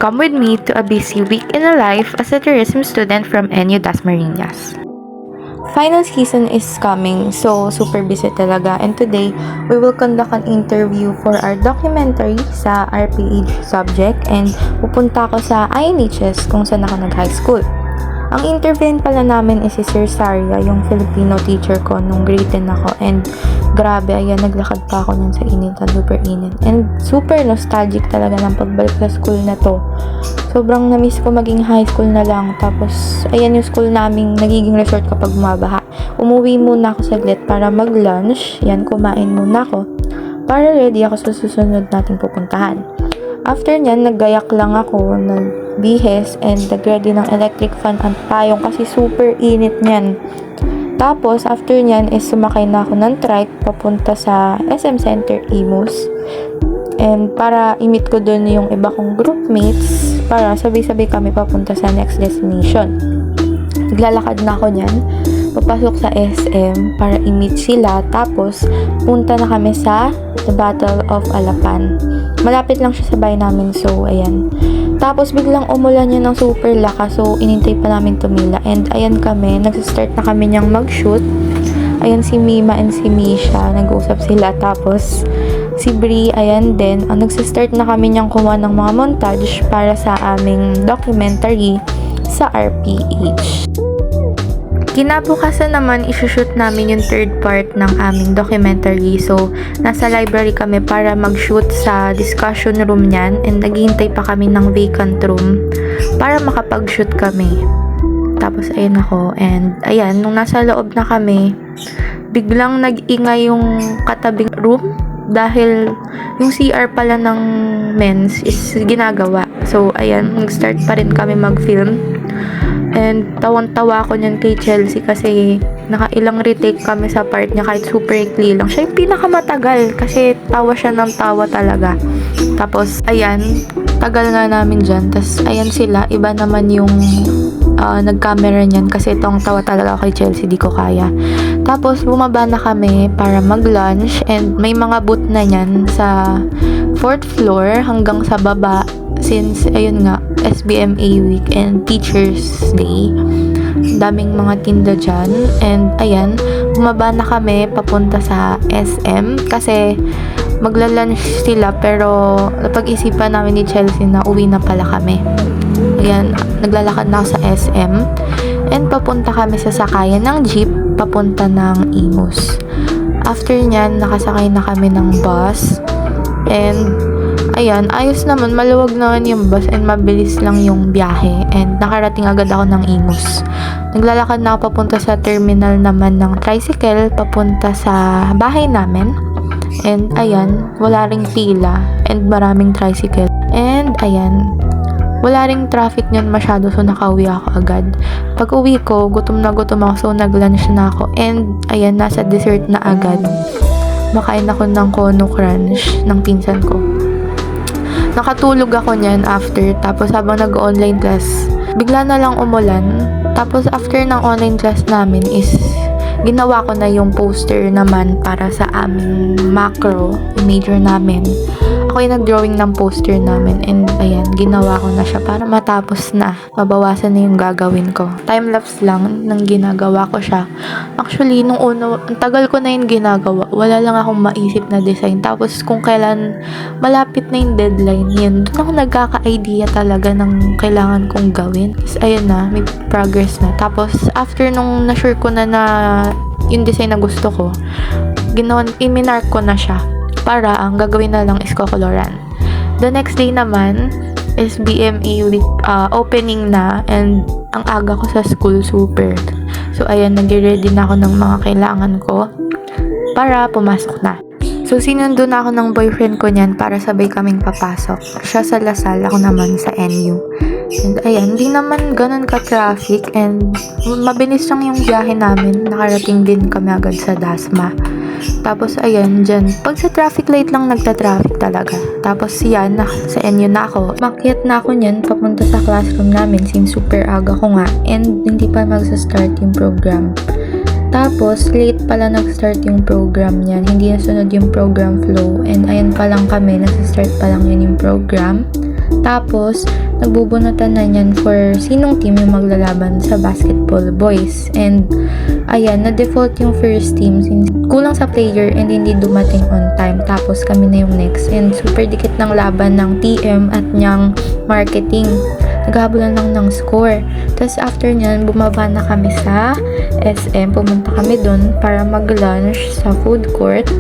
Come with me to a busy week in a life as a tourism student from NU Dasmariñas. Final season is coming, so super busy talaga. And today, we will conduct an interview for our documentary sa RPH subject and pupunta ako sa INHS kung saan ako nag-high school. Ang interviewin pala namin is si Sir Saria, yung Filipino teacher ko nung grade 10 ako. And grabe, ayan, naglakad pa ako nun sa init, super init. And super nostalgic talaga ng pagbalik sa school na to. Sobrang na-miss ko maging high school na lang. Tapos, ayan yung school naming nagiging resort kapag bumabaha. Umuwi muna ako saglit para mag-lunch. Yan, kumain muna ako. Para ready ako sa susunod nating pupuntahan. After nyan, naggayak lang ako, nagbihes, and nag-ready ng electric fan at payong kasi super init nyan. Tapos, after nyan, is sumakay na ako ng trike papunta sa SM Center Imus. And para i-meet ko dun yung iba kong groupmates para sabay-sabay kami papunta sa next destination. Naglalakad na ako nyan, papasok sa SM para i-meet sila. Tapos, punta na kami sa The Battle of Alapan. Malapit lang siya sa bahay namin, so ayan. Tapos biglang umulan niya ng super lakas, so inintay pa namin tumila. And ayan kami, nagsistart na kami niyang mag-shoot. Ayan si Mima and si Misha, nag-uusap sila. Tapos si Bri, ayan din, nagsistart na kami niyang kumuha ng mga montage para sa aming documentary sa RPH. Kinabukasan naman, isushoot namin yung third part ng aming documentary. So, nasa library kami para mag-shoot sa discussion room niyan. And naghihintay pa kami ng vacant room para makapag-shoot kami. Tapos, ayun ako. And, ayan, nung nasa loob na kami, biglang nag-ingay yung katabing room. Dahil yung CR pala ng men's is ginagawa. So, ayan, nag-start pa rin kami mag-film. And tawang-tawa ako niyan kay Chelsea kasi nakailang retake kami sa part niya kahit super ikli lang. Siya yung pinakamatagal kasi tawa siya ng tawa talaga. Tapos, ayan, tagal nga namin dyan. Tapos, ayan sila, iba naman yung nag-camera niyan kasi itong tawa talaga kay Chelsea, di ko kaya. Tapos, bumaba na kami para mag-lunch and may mga booth na niyan sa 4th floor hanggang sa baba. Since, ayun nga, SBMA week and Teachers Day, daming mga tinda dyan. And, ayan, bumaba na kami papunta sa SM kasi magla-lunch sila pero napag-isipan namin ni Chelsea na uwi na pala kami. Ayan, naglalakad na ako sa SM and papunta kami sa sakayan ng jeep papunta ng Imus. After nyan, nakasakay na kami ng bus and ayan, ayos naman, maluwag naman yung bus and mabilis lang yung biyahe and nakarating agad ako ng Imus. Naglalakad na ako papunta sa terminal naman ng tricycle papunta sa bahay namin and ayan, wala ring pila and maraming tricycle and ayan, wala ring traffic niyan masyado so nakauwi ako agad. Pag uwi ko, gutom na gutom ako so nag-lunch na ako and ayan, nasa dessert na agad. Makain ako ng Kono Crunch ng pinsan ko. Nakatulog ako niyan after, tapos habang nag-online class, bigla na lang umulan. Tapos after ng online class namin is, ginawa ko na yung poster naman para sa aming macro, yung major namin. Ako yung nag-drawing ng poster namin and ayan, ginawa ko na siya para matapos na. Mabawasan na yung gagawin ko. Time-lapse lang nang ginagawa ko siya. Actually, nung una, ang tagal ko na yung ginagawa. Wala lang akong maisip na design. Tapos kung kailan malapit na yung deadline, yun, doon ako nagkaka-idea talaga ng kailangan kong gawin. Tapos ayun na, may progress na. Tapos after nung na-sure ko na yung design na gusto ko, iminark ko na siya. Para ang gagawin na lang is kokoloran. The next day naman is BMA week opening na and ang aga ko sa school super. So ayan, nag-ready na ako ng mga kailangan ko para pumasok na. So sinundo na ako ng boyfriend ko niyan para sabay kaming papasok. Siya sa Lasal, ako naman sa NU. And ayan, hindi naman ganun ka-traffic and mabilis lang yung biyahe namin. Nakarating din kami agad sa Dasma. Tapos ayan, dyan, pag sa traffic light lang nagta-traffic talaga. Tapos yan, sa NU na ako. Makyat na ako niyan, papunta sa classroom namin since super aga ko nga. And hindi pa magsa-start yung program. Tapos, late pala nag-start yung program niyan. Hindi nasunod yung program flow. And ayan pa lang kami, nasa-start pa lang yun yung program. Tapos, nagbubunatan na yan for sinong team yung maglalaban sa basketball boys. And ayan, na-default yung first team since kulang sa player and hindi dumating on time. Tapos kami na yung next. And super dikit ng laban ng TM at niyang marketing. Naghahabulan lang ng score. Tapos after nyan, bumaba na kami sa SM. Pumunta kami dun para mag-lunch sa food court.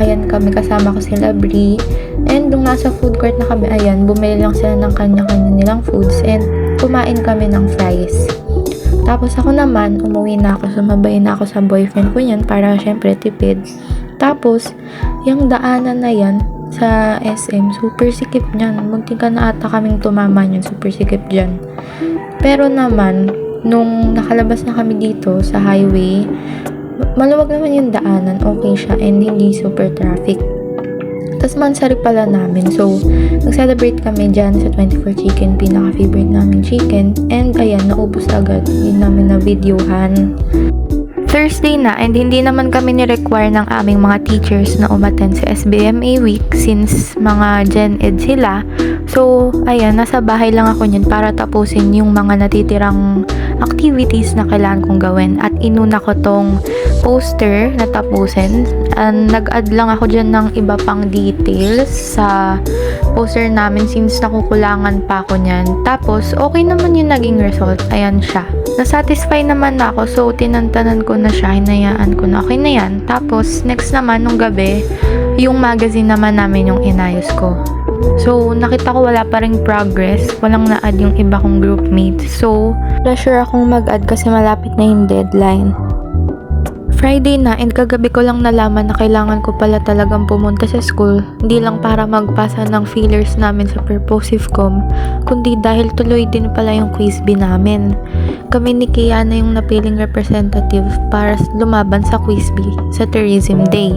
Ayan kami, kasama ko sila Brie. And nung nasa food court na kami, ayan, bumili lang sila ng kanya-kanya nilang foods and kumain kami ng fries. Tapos ako naman, umuwi na ako, sumabay na ako sa boyfriend ko yan para syempre tipid. Tapos, yung daanan na yan sa SM, super sikip niyan. Muntik ka na ata kaming tumama niyan, super sikip dyan. Pero naman, nung nakalabas na kami dito sa highway, maluwag naman yung daanan, okay siya, and hindi super traffic. Tapos mansari pala namin, so nag-celebrate kami dyan sa 24 Chicken, pinaka-favorite namin chicken, and ayan, naubos agad, hindi namin na-videohan. Thursday na, and hindi naman kami ni-require ng aming mga teachers na umattend sa SBMA week since mga Gen Ed sila. So, ayan, nasa bahay lang ako niyan para tapusin yung mga natitirang activities na kailangan kong gawin. At inuna ko tong poster na tapusin. Nag-add lang ako dyan ng iba pang details sa poster namin since nakukulangan pa ako niyan. Tapos, okay naman yung naging result. Ayan siya. Nasatisfy naman ako, so tinantanan ko na siya, hinayaan ko na okay na yan. Tapos, next naman, nung gabi, yung magazine naman namin yung inayos ko. So, nakita ko wala pa ring progress, walang na-add yung iba kong groupmates. So, pressure akong mag-add kasi malapit na yung deadline. Friday na, and kagabi ko lang nalaman na kailangan ko pala talagang pumunta sa school, hindi lang para magpasa ng feelers namin sa Purposive Com, kundi dahil tuloy din pala yung quiz bee namin. Kami ni Kiana yung napiling representative para lumaban sa quiz bee sa Tourism Day.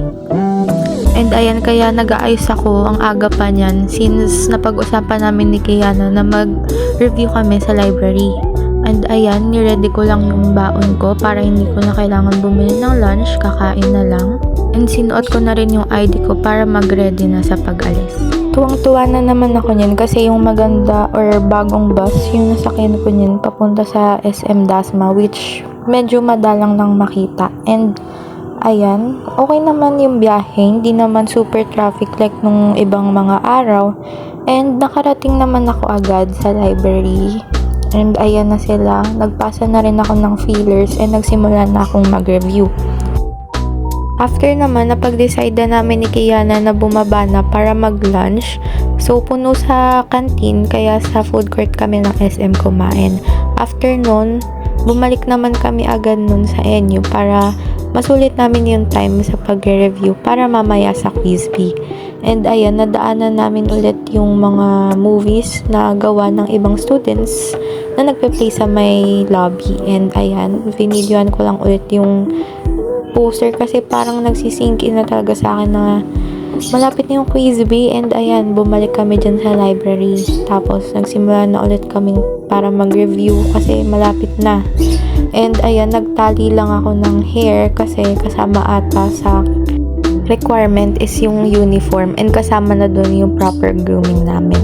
And ayan, kaya nag-aayos ako ang aga pa niyan since napag-usapan namin ni Kiana na mag-review kami sa library. And ayan, niready ko lang yung baon ko para hindi ko na kailangan bumili ng lunch, kakain na lang. And sinuot ko na rin yung ID ko para mag-ready na sa pag-alis. Tuwang-tuwa na naman ako niyan kasi yung maganda or bagong bus, yung nasakyan ko niyan papunta sa SM Dasma, which medyo madalang lang makita. And ayan, okay naman yung biyahe, hindi naman super traffic like nung ibang mga araw. And nakarating naman ako agad sa library. And ayan na sila, nagpasa na rin ako ng feelers and nagsimula na akong mag-review. After naman, napag-decide na namin ni Kiana na bumaba na para mag-lunch. So, puno sa canteen, kaya sa food court kami ng SM kumain. After nun, bumalik naman kami agad nun sa NU para masulit namin yung time sa pag-review para mamaya sa quiz bee. And ayan, nadaanan namin ulit yung mga movies na gawa ng ibang students na nagpe-play sa may lobby. And ayan, vinidyoan ko lang ulit yung poster kasi parang nagsisink in na talaga sa akin na malapit na yung quiz bee. And ayan, bumalik kami dyan sa library. Tapos nagsimula na ulit kami para mag-review kasi malapit na. And ayan, nagtali lang ako ng hair kasi kasama ata sa requirement is yung uniform and kasama na doon yung proper grooming namin.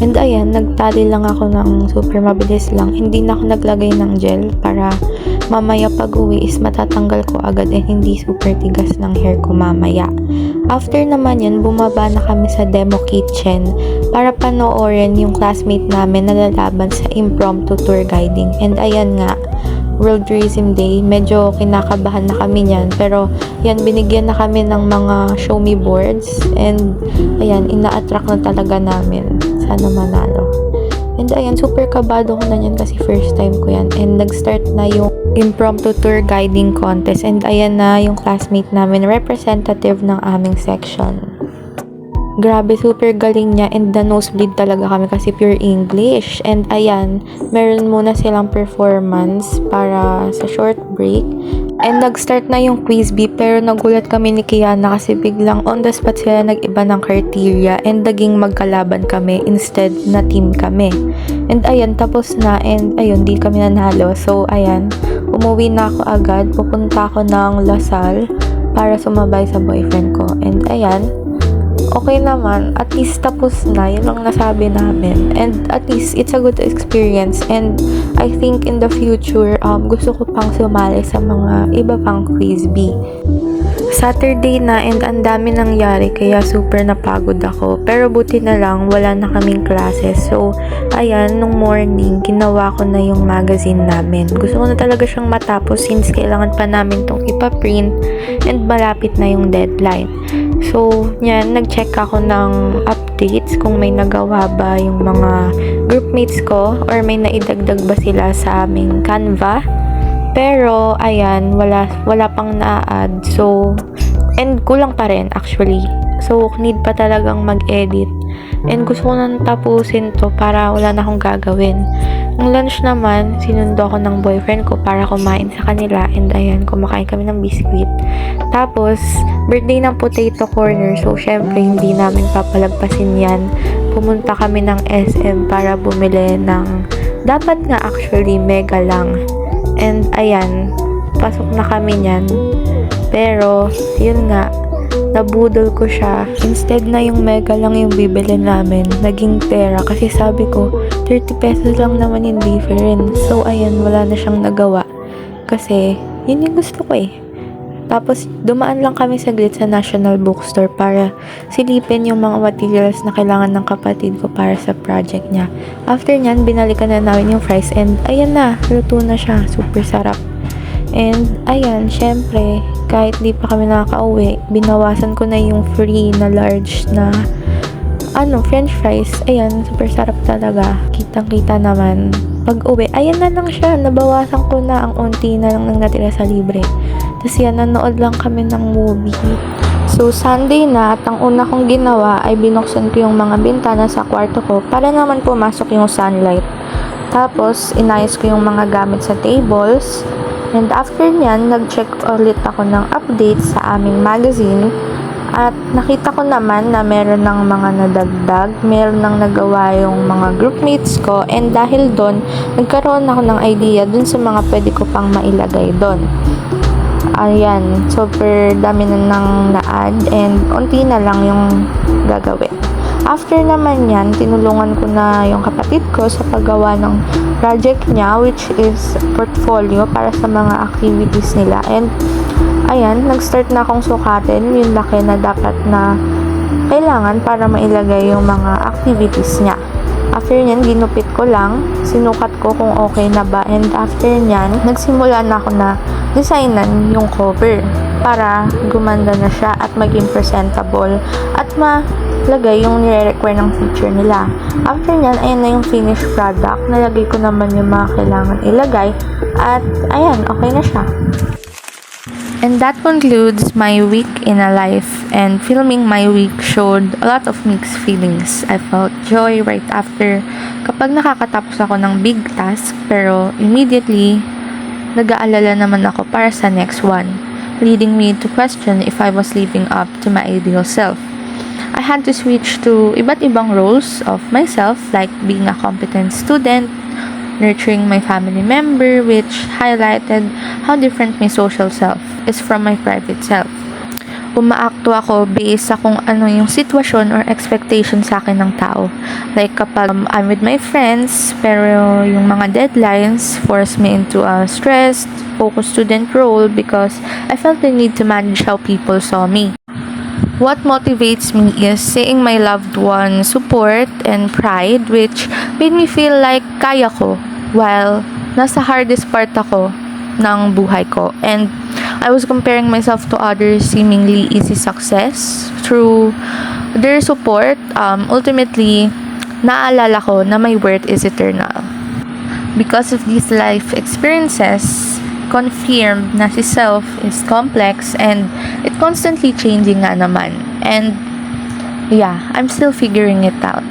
And ayan, nagtali lang ako ng super mabilis lang. Hindi na ako naglagay ng gel para mamaya pag uwi is matatanggal ko agad and hindi super tigas ng hair ko mamaya. After naman yun, bumaba na kami sa demo kitchen para panoorin yung classmate namin na lalaban sa impromptu tour guiding. And ayan nga, World Tourism Day, medyo kinakabahan na kami niyan, pero yan, binigyan na kami ng mga show me boards and ayan, ina-attract na talaga namin, sana manalo. And ayan, super kabado ko na yan kasi first time ko yan, and nag-start na yung impromptu tour guiding contest, and ayan na yung classmate namin, representative ng aming section. Grabe, super galing niya, and the nosebleed talaga kami kasi pure English. And ayan, meron muna silang performance para sa short break. And nag-start na yung quiz bee, pero nagulat kami ni Kiana kasi biglang on the spot sila nag-iba ng criteria and naging magkalaban kami instead na team kami. And ayan, tapos na, and ayun, di kami nanalo. So ayan, umuwi na ako agad, pupunta ako ng Lasal para sumabay sa boyfriend ko. And ayan, okay naman. At least tapos na. Yun ang nasabi namin. And at least it's a good experience. And I think in the future, gusto ko pang sumali sa mga iba pang quiz bee. Saturday na and ang dami nangyari kaya super napagod ako. Pero buti na lang wala na kaming classes. So, ayan, nung morning, ginawa ko na yung magazine namin. Gusto ko na talaga siyang matapos since kailangan pa namin tong ipaprint and malapit na yung deadline. So, yan, nag-check ako ng updates kung may nagawa ba yung mga groupmates ko or may naidagdag ba sila sa aming Canva. Pero, ayan, wala pang na-add. So, and kulang pa rin actually. So, need pa talagang mag-edit. And gusto ko nang tapusin to para wala na akong gagawin. Nung lunch naman, sinundo ako ng boyfriend ko para kumain sa kanila. And ayan, kumakain kami ng biscuit. Tapos, birthday ng potato corner. So, syempre, hindi namin papalagpasin yan. Pumunta kami ng SM para bumili ng, dapat nga actually, mega lang. And ayan, pasok na kami niyan. Pero, yun nga, nabudol ko siya. Instead na yung mega lang yung bibili namin, naging tera. Kasi sabi ko, 30 pesos lang naman yung difference. So, ayan, wala na siyang nagawa. Kasi, yun yung gusto ko eh. Tapos, dumaan lang kami saglit sa National Bookstore para silipin yung mga materials na kailangan ng kapatid ko para sa project niya. After nyan, binalikan na namin yung fries and ayan na, luto na siya. Super sarap. And, ayan, syempre, kahit di pa kami nakaka-uwi, binawasan ko na yung free na large na french fries. Ayan, super sarap talaga. Kitang-kita naman. Pag-uwi, ayan na lang siya. Nabawasan ko na, ang unti na lang nang natira sa libre. Tapos yan, nanood lang kami ng movie. So, Sunday na at ang una kong ginawa ay binuksan ko yung mga bintana sa kwarto ko para naman pumasok yung sunlight. Tapos, inayos ko yung mga gamit sa tables. And after nyan, nag-check ulit ako ng updates sa aming magazine. At nakita ko naman na meron ng mga nadagdag, meron ng nagawa yung mga groupmates ko. And dahil doon, nagkaroon ako ng idea dun sa mga pwede ko pang mailagay doon. Ayan, super dami na nang na-add and unti na lang yung gagawin. After naman yan, tinulungan ko na yung kapatid ko sa paggawa ng project niya, which is portfolio para sa mga activities nila. And ayan, nag-start na akong sukatin yung laki na dapat na kailangan para mailagay yung mga activities niya. After nyan, ginupit ko lang, sinukat ko kung okay na ba, and after nyan, nagsimula na ako na designan yung cover para gumanda na siya at maging presentable at malagay yung nire-require ng teacher nila. After nyan, ayan na yung finished product. Nalagay ko naman yung mga kailangan ilagay at ayan, okay na siya. And that concludes my week in a life, and filming my week showed a lot of mixed feelings. I felt joy right after kapag nakakatapos ako ng big task, pero immediately nag-aalala naman ako para sa next one, leading me to question if I was living up to my ideal self. I had to switch to iba't ibang roles of myself, like being a competent student, nurturing my family member, which highlighted how different my social self is from my private self. Umaakto ako based sa kung ano yung sitwasyon or expectation sa akin ng tao. Like kapag I'm with my friends, pero yung mga deadlines force me into a stressed, focused student role because I felt the need to manage how people saw me. What motivates me is seeing my loved ones' support and pride, which made me feel like kaya ko while nasa hardest part ako ng buhay ko. And I was comparing myself to others' seemingly easy success. Through their support, ultimately, naalala ko na my worth is eternal. Because of these life experiences, confirmed na si self is complex and it constantly changing nga naman. And yeah, I'm still figuring it out.